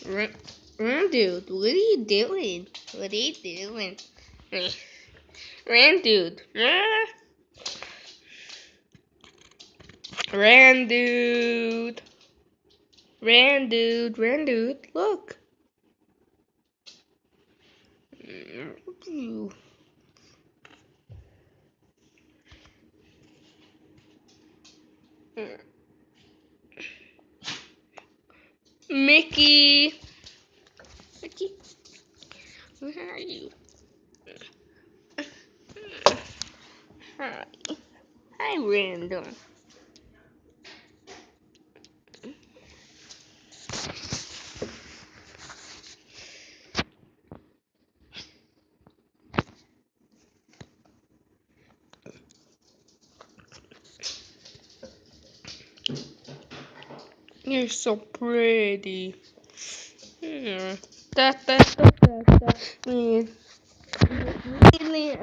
Dude, what are you doing? What are you doing? Dude. Dude. Dude, look. Mickey. Mickey, where are you? Hi. Hi, Random. You're so pretty. Yeah. Da. Me. Really.